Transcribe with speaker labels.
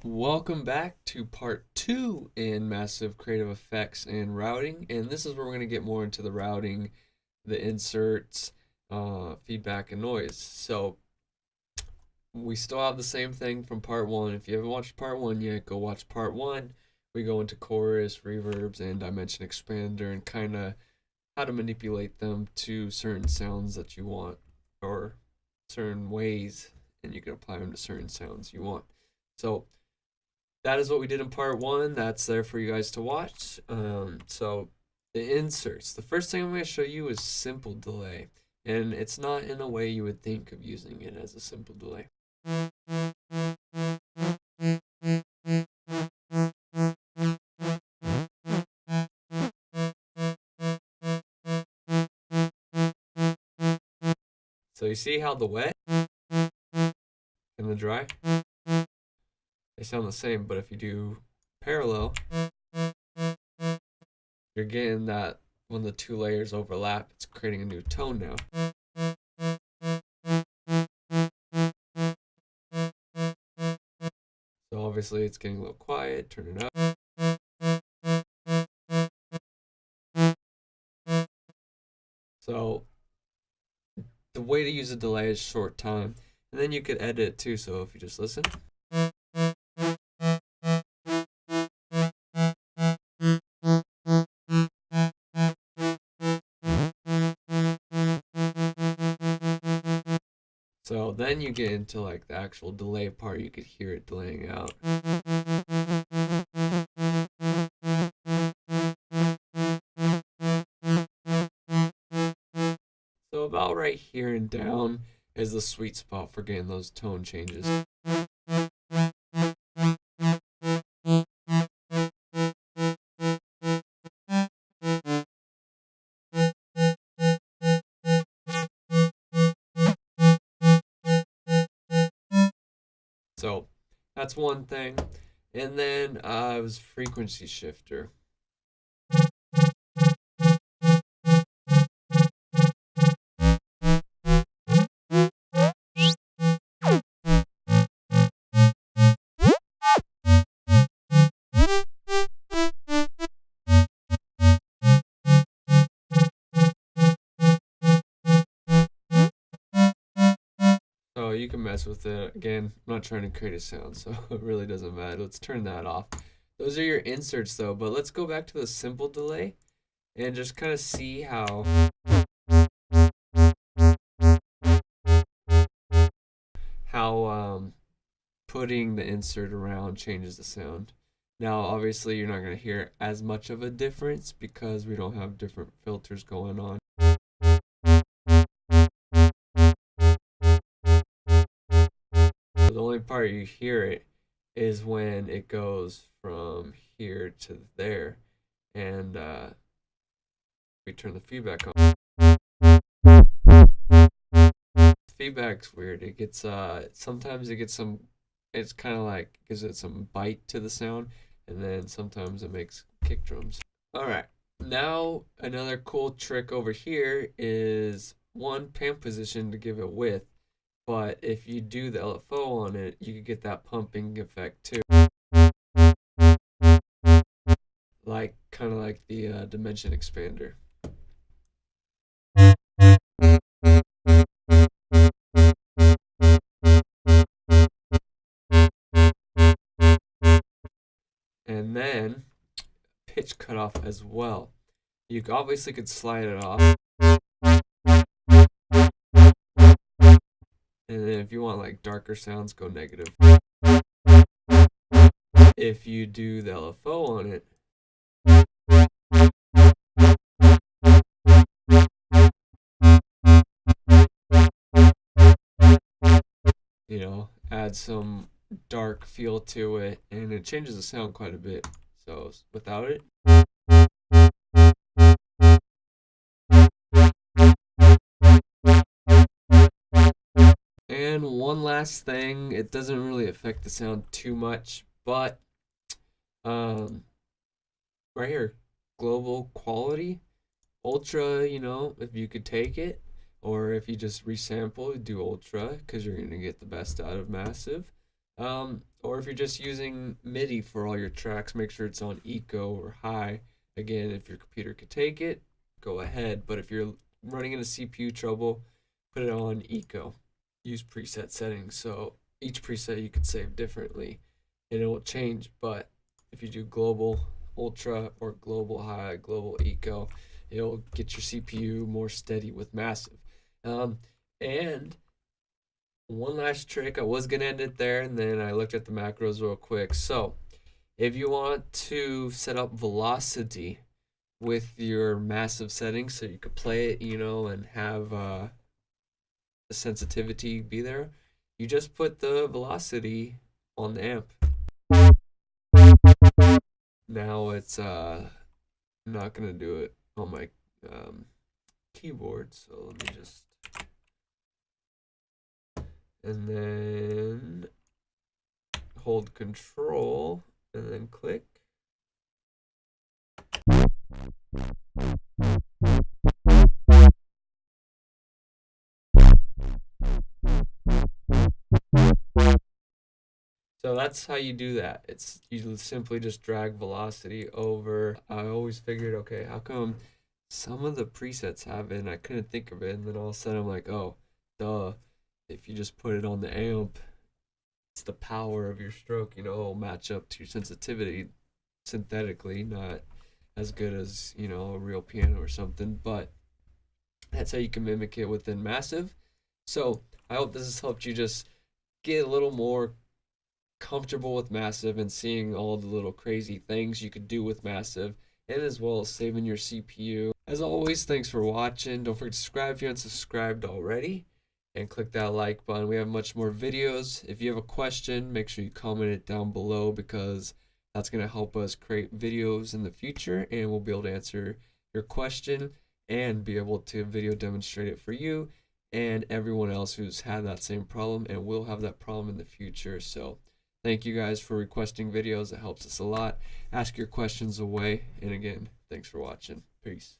Speaker 1: Welcome back to part two in Massive Creative Effects and Routing. And this is where we're going to get more into the routing, the inserts, feedback, and noise. So we still have the same thing from part one. If you haven't watched part one yet, go watch part one. We go into chorus, reverbs, and dimension expander and kind of how to manipulate them to certain sounds that you want or certain ways, and you can apply them to certain sounds you want. So that is what we did in part one. That's there for you guys to watch. So the inserts. The first thing I'm going to show you is simple delay. And it's not in a way you would think of using it as a simple delay. So you see how the wet and the dry, they sound the same, but if you do parallel, you're getting that when the two layers overlap, it's creating a new tone now. So obviously it's getting a little quiet, turn it up. So the way to use a delay is short time. And then you could edit it too, so if you just listen. So then you get into like the actual delay part, you could hear it delaying out. So about right here and down is the sweet spot for getting those tone changes. So that's one thing. And then it was frequency shifter. So you can mess with it. Again, I'm not trying to create a sound, so it really doesn't matter. Let's turn that off. Those are your inserts though, but let's go back to the simple delay and just kind of see how putting the insert around changes the sound. Now, obviously, you're not going to hear as much of a difference because we don't have different filters going on. So the only part you hear it is when it goes from here to there, and we turn the feedback on. Feedback's weird. It gets sometimes it gets some. It's kind of like gives it some bite to the sound, and then sometimes it makes kick drums. All right. Now another cool trick over here is one pan position to give it width, but if you do the LFO on it, you could get that pumping effect too. Like kind of like the dimension expander. And then pitch cutoff as well. You obviously could slide it off. And then if you want like darker sounds, go negative. If you do the LFO on it, add some dark feel to it, and it changes the sound quite a bit. So without it, and one last thing, it doesn't really affect the sound too much, but right here, global quality, ultra, if you could take it, or if you just resample, do ultra, because you're going to get the best out of massive. Or if you're just using MIDI for all your tracks, make sure it's on eco or high. Again, if your computer could take it, go ahead. But if you're running into CPU trouble, put it on eco. Use preset settings. So each preset you could save differently and it will change. But if you do global ultra or global high, global eco, it'll get your CPU more steady with massive. And one last trick, I was gonna end it there, and then I looked at the macros real quick. So if you want to set up velocity with your massive settings so you could play it, and have the sensitivity be there, you just put the velocity on the amp. Now it's not gonna do it on my keyboard, so let me just, and then hold control and then click. So that's how you do that. It's you simply just drag velocity over. I always figured, okay, how come some of the presets have it and I couldn't think of it, and then all of a sudden I'm like, oh, duh. If you just put it on the amp, it's the power of your stroke, it'll match up to your sensitivity synthetically, not as good as, a real piano or something, but that's how you can mimic it within Massive. So I hope this has helped you just get a little more comfortable with Massive and seeing all the little crazy things you could do with Massive, and as well as saving your CPU. As always, thanks for watching. Don't forget to subscribe if you haven't subscribed already, and click that like button. We have much more videos. If you have a question, make sure you comment it down below, because that's going to help us create videos in the future, and we'll be able to answer your question and be able to video demonstrate it for you and everyone else who's had that same problem and will have that problem in the future. So thank you guys for requesting videos. It helps us a lot. Ask your questions away. And again, thanks for watching. Peace.